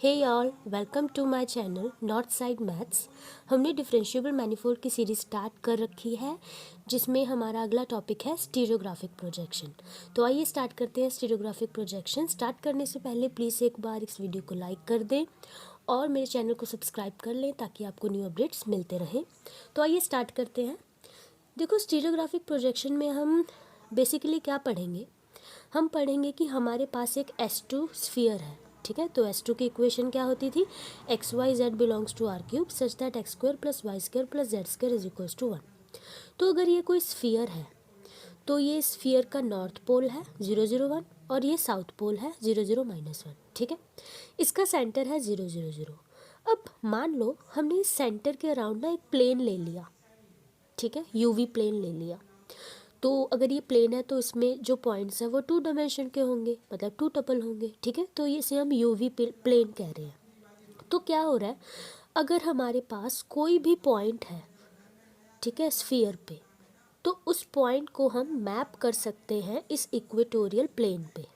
Hey all, welcome to my channel north side maths. हमने differentiable manifold की series start कर रखी है, जिसमें हमारा अगला टॉपिक है स्टीरियोग्राफिक प्रोजेक्शन। तो आइए स्टार्ट करते हैं स्टीरियोग्राफिक प्रोजेक्शन। स्टार्ट करने से पहले प्लीज़ एक बार इस वीडियो को लाइक कर दें और मेरे चैनल को सब्सक्राइब कर लें ताकि आपको न्यू अपडेट्स मिलते रहें। तो आइए स्टार्ट करते हैं। देखो, स्टीरियोग्राफिक प्रोजेक्शन में हम बेसिकली क्या पढ़ेंगे? हम पढ़ेंगे कि हमारे पास एक S2 स्फीयर है, ठीक है। तो S2 की इक्वेशन क्या होती थी? X y z belongs to R cube such that x square plus y square plus z square is equals to 1। तो अगर ये कोई स्फीयर है तो ये स्फीयर का नॉर्थ पोल है 0 0 1 और ये साउथ पोल है 0 0 -1, ठीक है। इसका सेंटर है 0 0 0। अब मान लो हमने इस सेंटर के अराउंड ना एक प्लेन ले लिया, ठीक है, यूवी प्लेन ले लिया। तो अगर ये प्लेन है तो इसमें जो पॉइंट्स हैं वो 2 डायमेंशन के होंगे, मतलब 2 टपल होंगे, ठीक है। तो इसे हम यूवी प्लेन कह रहे हैं। तो क्या हो रहा है, अगर हमारे पास कोई भी पॉइंट है, ठीक है, स्फीयर पे, तो उस पॉइंट को हम मैप कर सकते हैं इस इक्वेटोरियल प्लेन पे।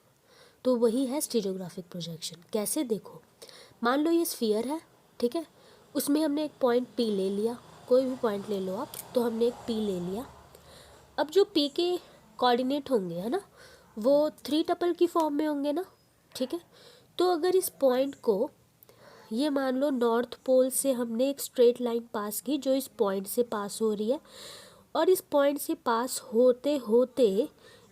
तो वही है स्टीरियोग्राफिक प्रोजेक्शन। कैसे? देखो, मान लो ये स्फीयर है, ठीक है, उसमें हमने एक पॉइंट पी ले लिया, कोई भी पॉइंट ले लो आप। तो हमने एक पी ले लिया। अब जो पी के कोऑर्डिनेट होंगे, है ना, वो 3 टपल की फॉर्म में होंगे ना, ठीक है। तो अगर इस पॉइंट को, ये मान लो नॉर्थ पोल से हमने एक स्ट्रेट लाइन पास की जो इस पॉइंट से पास हो रही है, और इस पॉइंट से पास होते होते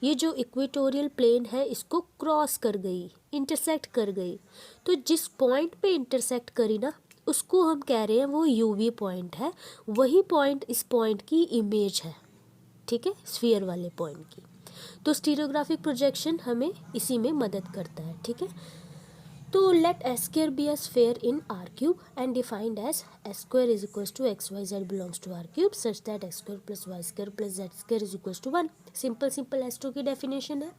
ये जो इक्वेटोरियल प्लेन है इसको क्रॉस कर गई, इंटरसेक्ट कर गई। तो जिस पॉइंट पे इंटरसेक्ट करी ना, उसको हम कह रहे हैं वो यूवी पॉइंट है। वही पॉइंट इस पॉइंट की इमेज है, ठीक है, स्फीयर वाले पॉइंट की। तो स्टीरियोग्राफिक प्रोजेक्शन हमें इसी में मदद करता है, ठीक है। तो let S square be a sphere in R cube and defined as S square is equals to x y z belongs to R cube such that x square plus y square plus z square is equals to 1। Simple S2 की definition है।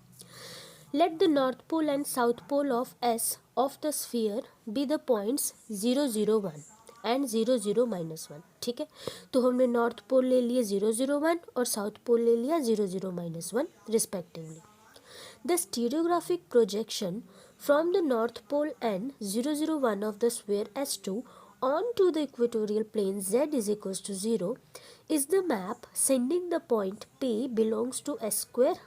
Let the north pole and south pole of S of the sphere be the points 0 0 1 and 0 0 -1, ठीक है। तो हमने north pole ले लिए 0 0 1 और south pole ले लिया 0 0 -1 respectively. The stereographic projection from the north pole and 0 0 1 of the sphere S2 onto the equatorial plane z is equals to 0 is the map sending the point P belongs to S square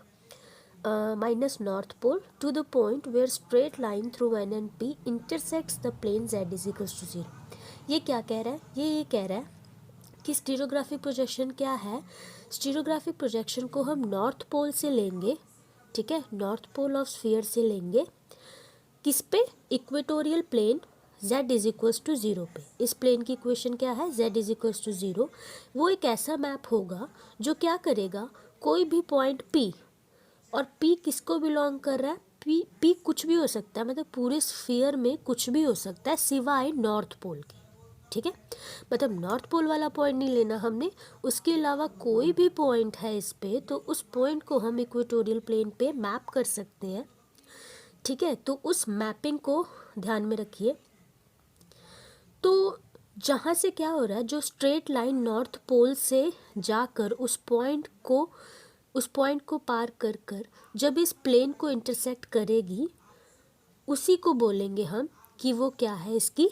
minus north pole to the point where straight line through N and P intersects the plane z is equals to 0। ये क्या कह रहा है? ये कह रहा है कि स्टीरियोग्राफिक प्रोजेक्शन क्या है। स्टीरियोग्राफिक प्रोजेक्शन को हम नॉर्थ पोल से लेंगे, ठीक है, नॉर्थ पोल ऑफ स्फीयर से लेंगे। किस पे? Equatorial plane z is equals to 0 पे। इस प्लेन की इक्वेशन क्या है? z is equals to 0। वो एक ऐसा मैप होगा जो क्या करेगा, कोई भी पॉइंट P, और P किसको बिलोंग कर रहा है? P कुछ भी हो सकता है, मतलब पूरे स्फीयर में कुछ भी हो सकता है सिवाय नॉर्थ पोल के, ठीक है। मतलब नॉर्थ पोल वाला पॉइंट नहीं लेना हमने, उसके अलावा कोई भी पॉइंट है इस पे, तो उस पॉइंट को हम इक्वेटोरियल प्लेन पे मैप कर सकते हैं, ठीक है। तो उस मैपिंग को ध्यान में रखिए। तो जहाँ से क्या हो रहा है, जो स्ट्रेट लाइन नॉर्थ पोल से जाकर उस पॉइंट को पार कर कर जब इस प्लेन को इंटरसेक्ट करेगी, उसी को बोलेंगे हम कि वो क्या है, इसकी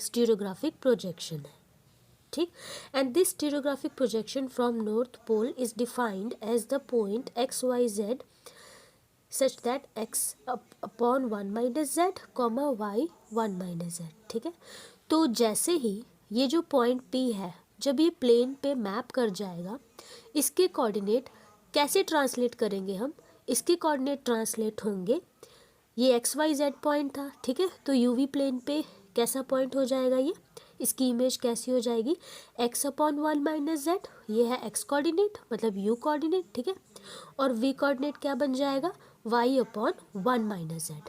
स्टीरियोग्राफिक प्रोजेक्शन है, ठीक। And this stereographic projection from north pole is defined as the point x y z such that x upon 1 minus z comma y 1 minus z, ठीक है। तो जैसे ही ये जो पॉइंट P है, जब ये प्लेन पे मैप कर जाएगा, इसके कोऑर्डिनेट कैसे ट्रांसलेट करेंगे हम? इसके कोऑर्डिनेट ट्रांसलेट होंगे, ये एक्स वाई जेड पॉइंट था, ठीक है, तो यूवी प्लेन पे कैसा पॉइंट हो जाएगा ये? इसकी इमेज कैसी हो जाएगी? एक्स अपॉन 1 माइनस जेड, ये है एक्स कोऑर्डिनेट मतलब यू कोऑर्डिनेट, ठीक है। और वी कोऑर्डिनेट क्या बन जाएगा? वाई अपॉन 1 माइनस जेड,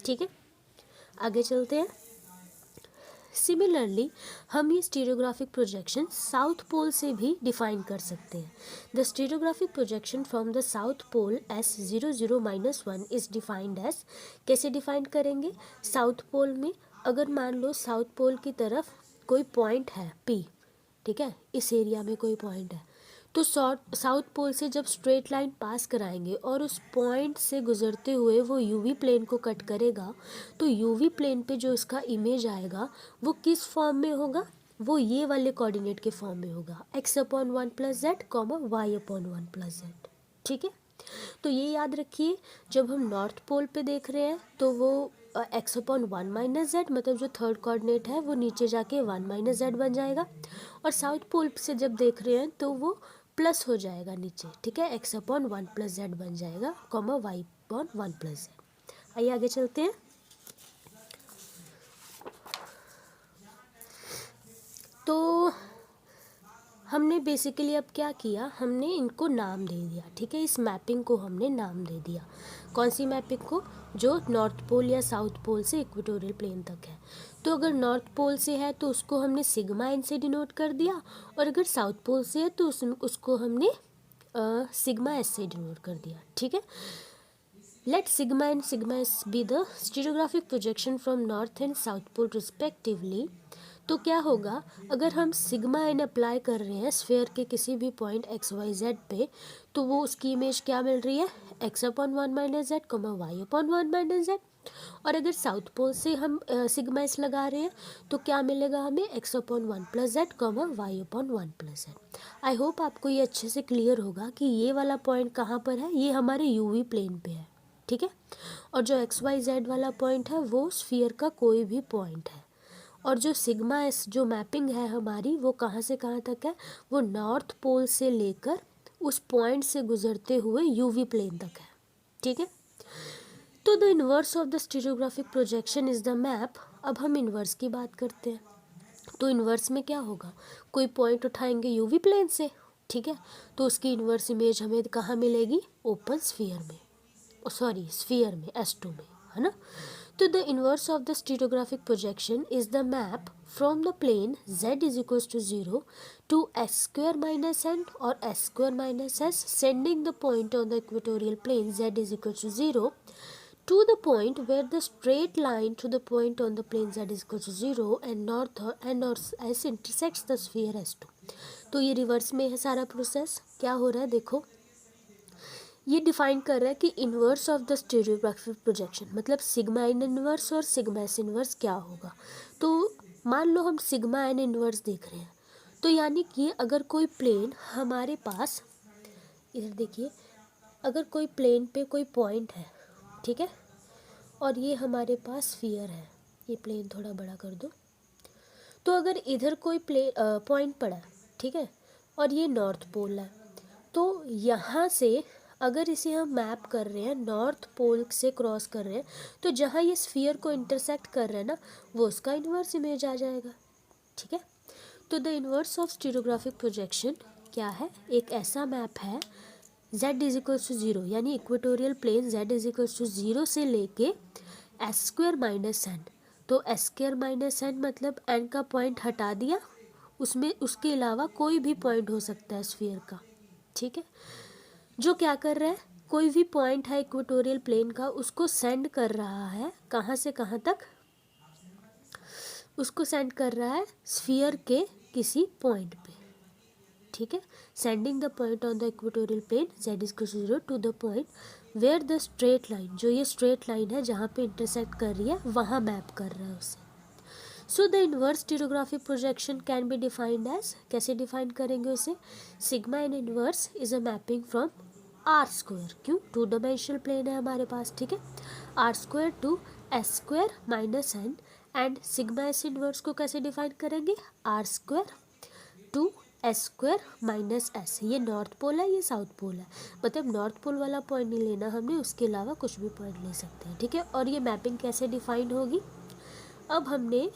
ठीक है। आगे चलते हैं। सिमिलरली हम ये स्टीरियोग्राफिक प्रोजेक्शन साउथ पोल से भी डिफाइन कर सकते हैं। The stereographic projection from the south pole S 0 0 -1 is defined as, कैसे डिफाइन करेंगे? साउथ पोल में अगर मान लो साउथ पोल की तरफ कोई पॉइंट है P, ठीक है, इस एरिया में कोई पॉइंट है, तो साउथ पोल से जब स्ट्रेट लाइन पास कराएंगे और उस पॉइंट से गुजरते हुए वो यूवी प्लेन को कट करेगा, तो यूवी प्लेन पे जो इसका इमेज आएगा वो किस फॉर्म में होगा, वो ये वाले कोऑर्डिनेट के फॉर्म में होगा, x/1 + z, y/1 + z। ठीक है, तो ये याद रखिए, जब हम नॉर्थ पोल पे देख रहे हैं तो वो x/1 - z, मतलब जो थर्ड कोऑर्डिनेट है वो नीचे जाके 1 - z बन जाएगा, और साउथ पोल से जब देख रहे हैं तो वो प्लस हो जाएगा नीचे। ठीक है, x/1 + z बन जाएगा, y/1 + z। आइए आगे चलते हैं। तो हमने बेसिकली अब क्या किया, हमने इनको नाम दे दिया। ठीक है, इस मैपिंग को हमने नाम दे दिया। कौन सी मैपिंग को, जो नॉर्थ पोल या साउथ पोल से इक्वेटोरियल प्लेन तक है। तो अगर नॉर्थ पोल से है तो उसको हमने सिग्मा एन से डिनोट कर दिया, और अगर साउथ पोल से है तो उसको हमने सिग्मा एस से डिनोट कर दिया। ठीक है, let sigma and sigma S be the stereographic projection from north and south pole respectively. तो क्या होगा, अगर हम सिग्मा एन अप्लाई कर रहे हैं स्फेयर के किसी भी पॉइंट XYZ पे, तो वो उसकी इमेज क्या मिल रही है, x/1 - z, y/1 - z। और अगर साउथ पोल से हम सिग्मा एस लगा रहे हैं तो क्या मिलेगा हमें, x/1 + z, y/1 + z। I hope आपको ये अच्छे से क्लियर होगा कि ये वाला पॉइंट कहाँ पर है, ये हमारे यूवी प्लेन पे है। ठीक है, और जो XYZ वाला पॉइंट है वो स्फीयर का कोई भी पॉइंट है, और जो सिग्मा एस जो मैपिंग है हमारी वो कहाँ से कहाँ तक है, वो नॉर्थ पोल से लेकर उस पॉइंट से गुजरते हुए यूवी प्लेन तक है। ठीक है, तो the inverse of the stereographic projection is the map. अब हम इन्वर्स की बात करते हैं। तो इन्वर्स में क्या होगा, कोई पॉइंट उठाएंगे यूवी प्लेन से, ठीक है, तो उसकी इन्वर्स इमेज हमें कहाँ मिलेगी, ओपन स्फीयर में, सॉरी स्फीयर में, S2 में, है ना। तो the inverse of the stereographic projection is the map from the plane z = 0 to s² - n और s² - s, sending the point on the equatorial plane z = 0 to the point where the straight line to the point on the plane z = 0 and north s intersects the sphere S2। तो ये reverse में है सारा process. क्या हो रहा है देखो, ये डिफाइन कर रहा है कि inverse of the stereographic projection, मतलब सिग्मा एन इन्वर्स और सिग्मा एस इन्वर्स क्या होगा। तो मान लो हम सिग्मा एन इन्वर्स देख रहे हैं, तो यानी कि अगर कोई प्लेन हमारे पास, इधर देखिए, अगर कोई प्लेन पे कोई पॉइंट है, ठीक है, और ये हमारे पास स्फीयर है, ये प्लेन थोड़ा बड़ा कर दो, तो अगर इधर कोई पॉइंट पड़ा है, ठीक है, और ये नॉर्थ पोल है, तो यहाँ से अगर इसे हम मैप कर रहे हैं, नॉर्थ पोल से क्रॉस कर रहे हैं, तो जहाँ ये स्फीयर को इंटरसेक्ट कर रहे हैं ना, वो उसका इन्वर्स इमेज आ जाएगा। ठीक है, तो the inverse of stereographic projection क्या है, एक ऐसा मैप है z = 0, यानी इक्वेटोरियल प्लेन z = 0 से लेके s² - n। तो s² - n मतलब n का पॉइंट हटा दिया, उसमें उसके अलावा कोई भी पॉइंट हो सकता है स्फीयर का। ठीक है, जो क्या कर रहा है, कोई भी पॉइंट है इक्वेटोरियल प्लेन का, उसको सेंड कर रहा है कहाँ से कहाँ तक, उसको सेंड कर रहा है स्फीयर के किसी पॉइंट पे। ठीक है, sending the point on the equatorial plane z = 0 to the point where the straight line, जो ये स्ट्रेट लाइन है जहाँ पे इंटरसेक्ट कर रही है, वहाँ मैप कर रहा है उसे। So the inverse stereographic projection can be defined as, कैसे डिफाइन करेंगे उसे, sigma N inverse is a mapping from r², क्यों, 2 डायमेंशनल प्लेन है हमारे पास। ठीक है, r² to s² - n, and sigma S inverse को कैसे डिफाइन करेंगे, r² to s² - s। ये नॉर्थ पोल है, ये साउथ पोल है, मतलब नॉर्थ पोल वाला पॉइंट नहीं लेना हमने, उसके अलावा कुछ भी पॉइंट ले सकते हैं। ठीक है, और ये मैपिंग कैसे डिफाइन होगी, अब हमने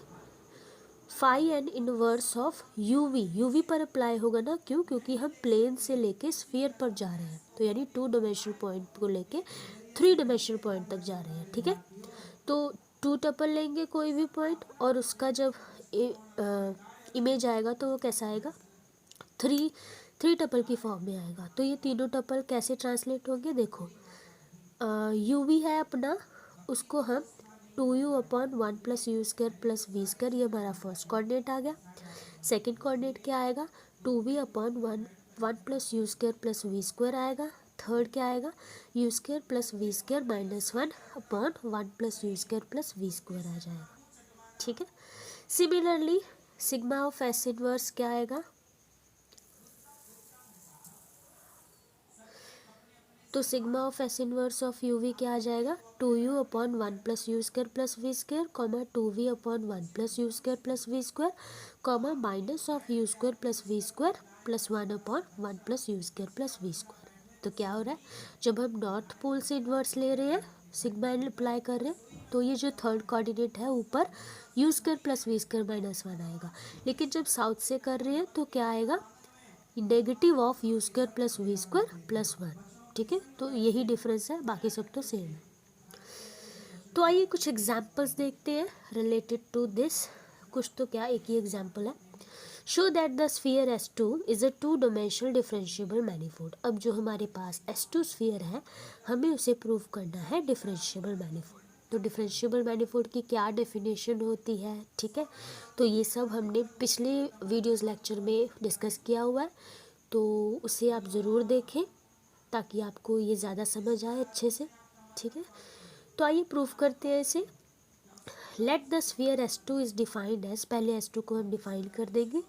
phi N inverse of UV पर अप्लाई होगा ना, क्यों, क्योंकि हम प्लेन से लेके स्फीयर पर जा रहे हैं, तो यानी 2 डायमेंशनल पॉइंट को लेके 3 डायमेंशनल पॉइंट तक जा रहे हैं। ठीक है, तो 2 टपल लेंगे कोई भी पॉइंट, और उसका जब इमेज आएगा तो वो कैसा आएगा, 3 टपल की फॉर्म में आएगा। तो ये तीनों टपल कैसे ट्रांसलेट होंगे, देखो, यूवी है अपना, उसको हम 2u/1 + u² + v², ये हमारा फर्स्ट कोऑर्डिनेट आ गया। सेकंड कोऑर्डिनेट क्या आएगा, 2v/1 one plus you square plus we square आएगा। थर्ड क्या आएगा, U square plus we square minus one upon one plus you square plus we square आ जाएगा। ठीक है। Similarly sigma of S inverse क्या आएगा, तो sigma of S inverse of U V क्या आ जाएगा, two U upon one plus you square plus we square comma two V upon one plus you square plus we square comma minus of u square plus we square plus one upon one plus you square plus we square. तो क्या हो रहा है, जब हम north pole से inverse ले रहे हैं, सिग्मा एन अप्लाई कर रहे हैं, तो ये जो थर्ड कोऑर्डिनेट है ऊपर u square plus we square minus one आएगा। लेकिन जब साउथ से कर रहे हैं तो क्या आएगा, negative of u square plus we square plus one. ठीक है, तो यही डिफरेंस है, बाकी सब तो सेम है। तो आइए कुछ एग्जाम्पल्स देखते हैं रिलेटेड टू दिस। कुछ तो क्या, एक ही एग्जाम्पल है। Show that the sphere S2 is a two dimensional differentiable manifold. अब जो हमारे पास S2 स्फीयर है, हमें उसे प्रूव करना है डिफरेंशिएबल मैनीफोल्ड। तो डिफरेंशिएबल मैनीफोल्ड की क्या डेफिनेशन होती है, ठीक है, तो ये सब हमने पिछले वीडियोस लेक्चर में डिस्कस किया हुआ है, तो उसे आप ज़रूर देखें ताकि आपको ये ज़्यादा समझ आए अच्छे से। ठीक है, तो आइए प्रूफ करते हैं इसे। Let the sphere S2 is defined as, पहले S2 को हम डिफाइन कर देंगे।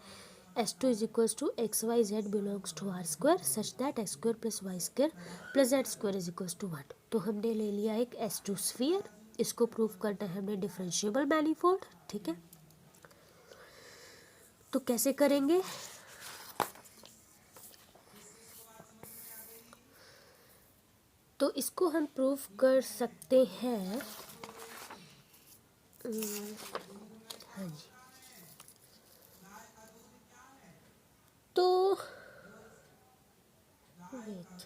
S2 is equals to x y z belongs to R square such that x square plus y square plus z square is equals to 1। तो हमने ले लिया एक S2 स्फीयर, इसको प्रूफ करना है हमने डिफरेंशिएबल मैनीफोल्ड। ठीक है, तो कैसे करेंगे, तो इसको हम प्रूफ कर सकते हैं। हाँ जी, तो वेट,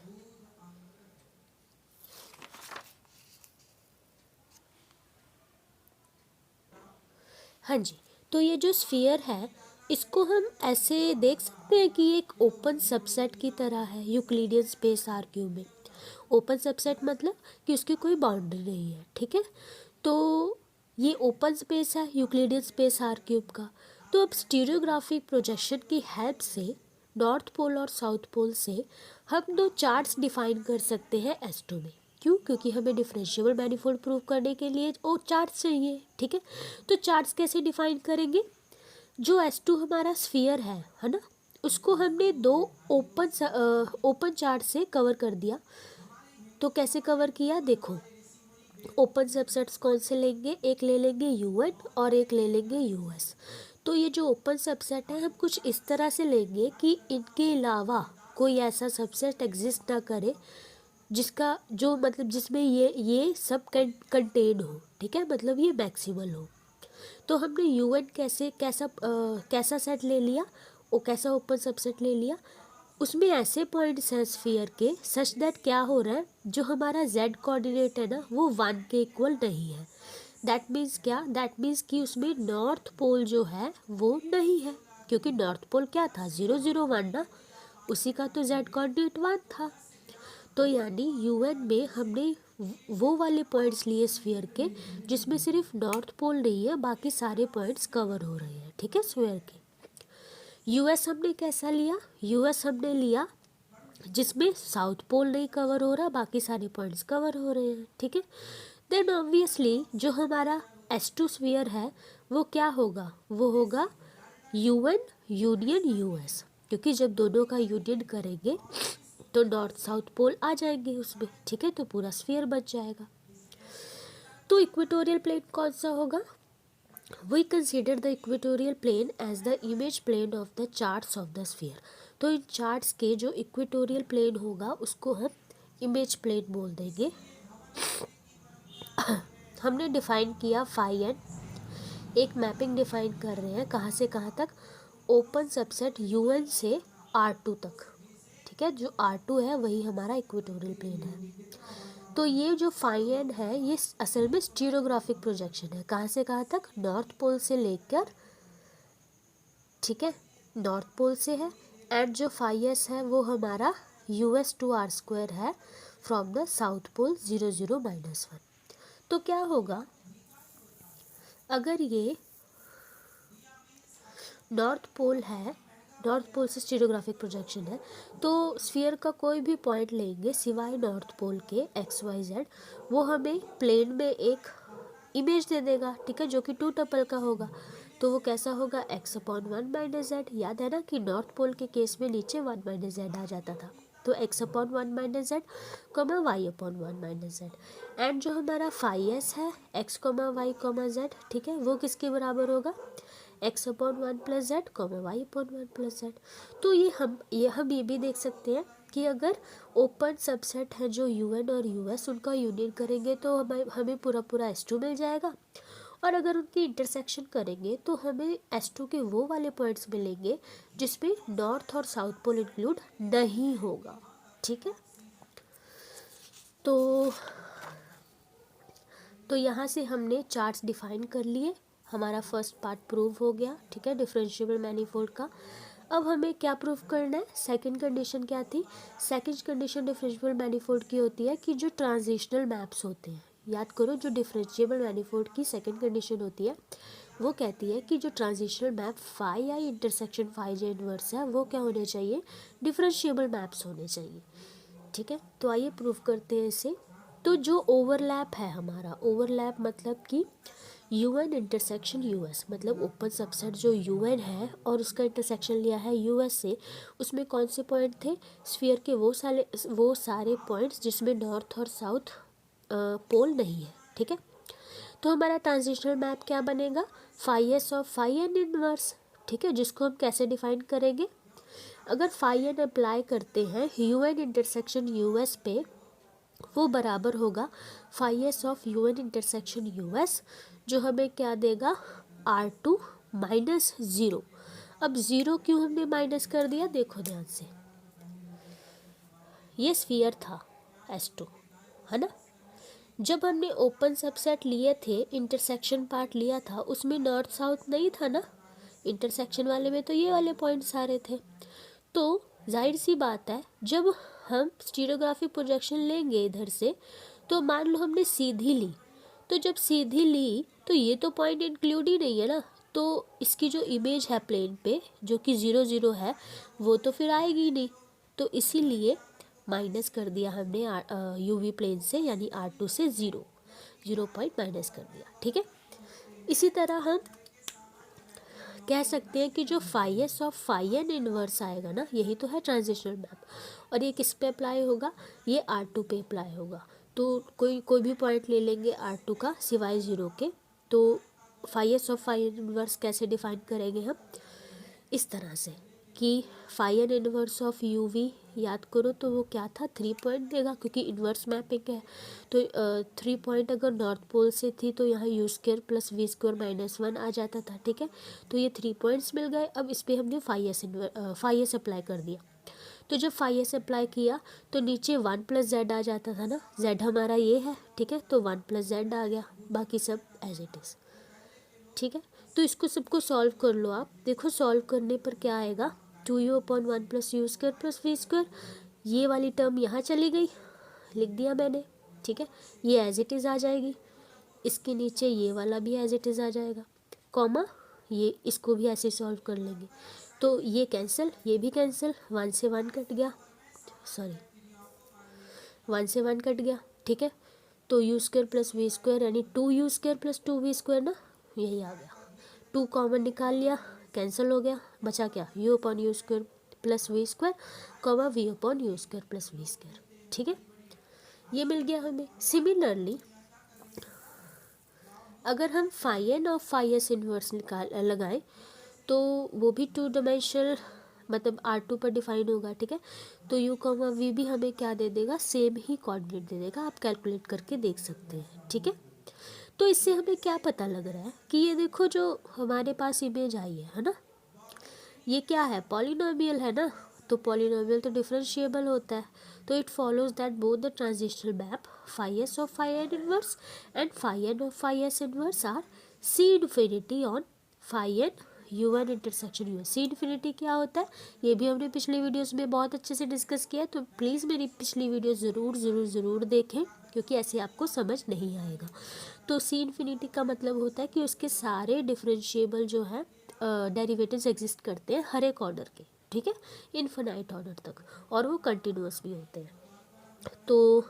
हाँ जी, तो ये जो स्फीयर है इसको हम ऐसे देख सकते हैं कि एक ओपन सबसेट की तरह है यूक्लिडियन स्पेस आर क्यूब में। ओपन सबसेट मतलब कि उसकी कोई बाउंड्री नहीं है। ठीक है, तो ये ओपन स्पेस है यूक्लिडियन स्पेस आर क्यूब का। तो अब स्टीरियोग्राफिक प्रोजेक्शन की हेल्प से नॉर्थ पोल और साउथ पोल से हम दो चार्ट्स डिफाइन कर सकते हैं S2 में। क्यों, क्योंकि हमें डिफरेंशिएबल मैनीफोल्ड प्रूव करने के लिए वो चार्ट्स चाहिए। ठीक है, तो चार्ट्स कैसे डिफाइन करेंगे, जो S2 हमारा स्फीयर है ना, उसको हमने दो ओपन चार्ट से कवर कर दिया। तो कैसे कवर किया, देखो ओपन सबसेट्स कौन से लेंगे, एक ले लेंगे UN और एक ले लेंगे US। तो ये जो ओपन सबसेट है हम कुछ इस तरह से लेंगे कि इनके अलावा कोई ऐसा सबसेट एग्जिस्ट ना करे जिसका जो मतलब जिसमें ये सब कंटेन हो। ठीक है, मतलब ये मैक्सिमल हो। तो हमने UN कैसा सेट ले लिया, वो कैसा ओपन सबसेट ले लिया, उसमें ऐसे पॉइंट्स हैं स्फीयर के सच दैट क्या हो रहा है, जो हमारा Z कोऑर्डिनेट है ना वो 1 के इक्वल नहीं है। दैट मीन्स क्या, दैट मीन्स कि उसमें नॉर्थ पोल जो है वो नहीं है, क्योंकि नॉर्थ पोल क्या था 0 0 1 ना, उसी का तो Z कोऑर्डिनेट 1 था। तो यानी UN में हमने वो वाले पॉइंट्स लिए स्फीयर के जिसमें सिर्फ नॉर्थ पोल नहीं है, बाकी सारे पॉइंट्स कवर हो रहे हैं। ठीक है, स्फीयर के। US हमने कैसा लिया, US हमने लिया जिसमें साउथ पोल नहीं कवर हो रहा, बाकी सारे पॉइंट्स कवर हो रहे हैं। ठीक है, देन ऑब्वियसली जो हमारा S2 स्फीयर है वो क्या होगा, वो होगा UN यूनियन US, क्योंकि जब दोनों का यूनियन करेंगे तो नॉर्थ साउथ पोल आ जाएंगे उसमें। ठीक है, तो पूरा स्फीयर बच जाएगा। तो इक्वेटोरियल प्लेन कौन सा होगा, We consider the equatorial plane as the image plane of the charts of the sphere। तो इन चार्ट्स के जो इक्वेटोरियल प्लेन होगा उसको हम इमेज प्लेन बोल देंगे। हमने डिफाइन किया फाई एन, एक मैपिंग डिफाइन कर रहे हैं कहाँ से कहाँ तक, ओपन सबसेट UN से R2 तक। ठीक है, जो R2 है वही हमारा इक्वेटोरियल प्लेन है। तो ये जो फाई एन है ये असल में स्टीरियोग्राफिक प्रोजेक्शन है, कहाँ से कहाँ तक, नॉर्थ पोल से लेकर, ठीक है, नॉर्थ पोल से है। एंड जो फाई एस है वो हमारा US टू R स्क्वायर है फ्रॉम द साउथ पोल 0 0 -1। तो क्या होगा, अगर ये नॉर्थ पोल है नॉर्थ पोल से स्टीरियोग्राफिक प्रोजेक्शन है, तो स्फीयर का कोई भी पॉइंट लेंगे सिवाय नॉर्थ पोल के एक्स वाई जेड, वो हमें प्लेन में एक इमेज दे देगा, ठीक है, जो कि 2 टपल का होगा। तो वो कैसा होगा, x/1 - z। याद है ना कि नॉर्थ पोल के केस में नीचे 1 - z आ जाता था, तो x/1 - z, y/1 - z। And जो हमारा फाई एस है x, y, z, ठीक है, वो किसके बराबर होगा, x/1 + z, y/1 + z। तो हम ये भी देख सकते हैं कि अगर ओपन सबसेट है जो UN और US, उनका यूनियन करेंगे तो हमें पूरा पूरा S2 मिल जाएगा, और अगर उनकी इंटरसेक्शन करेंगे तो हमें S2 के वो वाले पॉइंट्स मिलेंगे जिसमें नॉर्थ और साउथ पोल इंक्लूड नहीं होगा, ठीक है। तो यहाँ से हमने चार्ट्स डिफाइन कर लिए, हमारा फर्स्ट पार्ट प्रूव हो गया, ठीक है, डिफरेंशिएबल मैनीफोल्ड का। अब हमें क्या प्रूव करना है, सेकंड कंडीशन क्या थी, सेकंड कंडीशन डिफरेंशिएबल मैनीफोल्ड की होती है कि जो ट्रांजिशनल मैप्स होते हैं, याद करो जो डिफरेंशिएबल मैनीफोल्ड की सेकंड कंडीशन होती है वो कहती है कि जो ट्रांजिशनल मैप फाई आई इंटरसेक्शन फाई जे इनवर्स है वो क्या होने चाहिए, डिफरेंशिएबल मैप्स होने चाहिए, ठीक है। तो आइए प्रूव करते हैं इसे। तो जो ओवरलैप है हमारा, ओवरलैप मतलब कि UN इंटरसेक्शन US, मतलब ओपन सबसेट जो UN है और उसका इंटरसेक्शन लिया है US से, उसमें कौन से पॉइंट थे, स्फीयर के वो सारे पॉइंट्स जिसमें नॉर्थ और साउथ पोल नहीं है, ठीक है। तो हमारा ट्रांजिशनल मैप क्या बनेगा, phi S of phi N inverse, ठीक है, जिसको हम कैसे डिफाइन करेंगे, अगर फाई एन अप्लाई करते हैं UN इंटरसेक्शन US पे, वो बराबर होगा phi S of UN intersection US, जो हमें क्या देगा, R2 - 0। अब 0 क्यों हमने माइनस कर दिया, देखो ध्यान से, ये स्फीयर था S2, है ना। जब हमने ओपन सबसेट लिए थे, इंटरसेक्शन पार्ट लिया था, उसमें नॉर्थ साउथ नहीं था ना, इंटरसेक्शन वाले में तो ये वाले पॉइंट सारे थे। तो जाहिर सी बात है जब हम स्टीरियोग्राफिक प्रोजेक्शन लेंगे इधर से, तो मान लो हमने सीधी ली, तो जब सीधी ली तो ये तो पॉइंट इंक्लूड ही नहीं है ना, तो इसकी जो इमेज है प्लेन पे जो कि 0 0 है वो तो फिर आएगी ही नहीं, तो इसीलिए माइनस कर दिया हमने UV प्लेन से, यानी R2 से 0 पॉइंट माइनस कर दिया, ठीक है। इसी तरह हम कह सकते हैं कि जो phi S of phi N inverse आएगा ना, यही तो है ट्रांजिशनल मैप, और ये किस पे अप्लाई होगा, ये R2 पे अप्लाई होगा। तो कोई भी पॉइंट ले लेंगे R2 का सिवाय 0 के, तो phi S of phi N inverse कैसे डिफाइन करेंगे हम, इस तरह से कि phi N inverse of UV, याद करो तो वो क्या था, 3 पॉइंट देगा क्योंकि इन्वर्स मैपिंग है, तो 3 पॉइंट अगर नॉर्थ पोल से थी तो यहाँ U² + V² - 1 आ जाता था, ठीक है। तो ये 3 पॉइंट्स मिल गए। अब इस पर हमने फाई एस अप्लाई कर दिया, तो जब फाई एस अप्लाई किया तो नीचे 1 + z आ जाता था ना, z हमारा ये है, ठीक है, तो 1 + z आ गया, बाकी सब एज इट इज़, ठीक है। तो इसको सबको सॉल्व कर लो आप, देखो सॉल्व करने पर क्या आएगा, 2u/1 + u² + v², ये वाली टर्म यहाँ चली गई, लिख दिया मैंने, ठीक है, ये एज इट इज़ आ जाएगी, इसके नीचे ये वाला भी एज इट इज़ आ जाएगा, कॉमा ये, इसको भी ऐसे सॉल्व कर लेंगे, तो ये कैंसिल, ये भी कैंसिल, 1 से 1 कट गया, सॉरी 1 से 1 कट गया, ठीक है। तो u² + v² यानी 2u² + 2v² ना, यही आ गया, 2 कॉमन निकाल लिया, कैंसिल हो गया, बचा क्या, u/u² + v², v/u² + v², ठीक है, ये मिल गया हमें। सिमिलरली अगर हम फाई एन और फाई एस इनवर्स लगाएं तो वो भी 2 डायमेंशनल, मतलब R2 पर डिफाइन होगा, ठीक है। तो u, v भी हमें क्या दे देगा, सेम ही कोऑर्डिनेट दे देगा, आप कैलकुलेट करके देख सकते हैं, ठीक है। तो इससे हमें क्या पता लग रहा है कि ये देखो जो हमारे पास इमेज आई है ना, ये क्या है, पॉलिनोमियल है ना, तो पॉलिनोमियल तो डिफरेंशिएबल होता है, तो it follows that both the transitional map phi S of phi N inverse and phi N of phi S inverse are C infinity on phi N UN intersection US। C infinity क्या होता है, ये भी हमने पिछली videos में बहुत अच्छे से डिस्कस किया है, तो प्लीज़ मेरी पिछली वीडियो ज़रूर देखें क्योंकि ऐसे आपको समझ नहीं आएगा। तो C इन्फिनिटी का मतलब होता है कि उसके सारे डिफरेंशिएबल जो है डेरिवेटिव्स एग्जिस्ट करते हैं हर एक ऑर्डर के, ठीक है, इनफिनाइट ऑर्डर तक, और वो कंटिन्यूस भी होते हैं। तो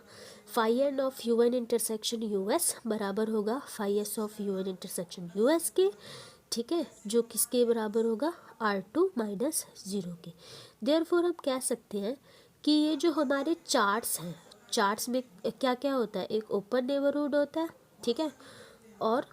phi N of U N intersection U S बराबर होगा phi S of U N intersection U S के, ठीक है, जो किसके बराबर होगा R2 माइनस 0 के। देयरफॉर हम कह सकते हैं कि ये जो हमारे चार्ट्स हैं, चार्ट्स में क्या क्या होता है, एक ओपन नेबरहुड होता है, ठीक है, और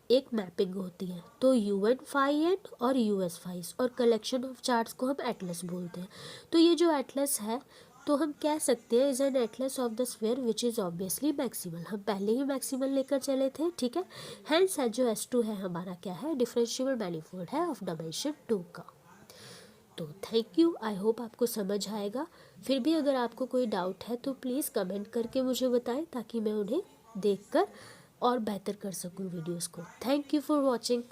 एक मैपिंग होती है। तो यू एन फाई एन और यू एस फाइस और कलेक्शन ऑफ चार्ट्स को हम एटलस बोलते हैं। तो ये जो एटलस है तो हम कह सकते हैं is an Atlas of the sphere which is obviously maximal. हम पहले ही मैक्सिमल लेकर चले थे, ठीक है। हेंस जो S2 है हमारा क्या है, डिफरेंशिएबल मैनिफोल्ड है ऑफ डायमेंशन 2 का। तो थैंक यू, आई होप आपको समझ आएगा। फिर भी अगर आपको कोई डाउट है तो प्लीज़ कमेंट करके मुझे बताएं ताकि मैं उन्हें देखकर और बेहतर कर सकूं वीडियोस को। Thank you for watching.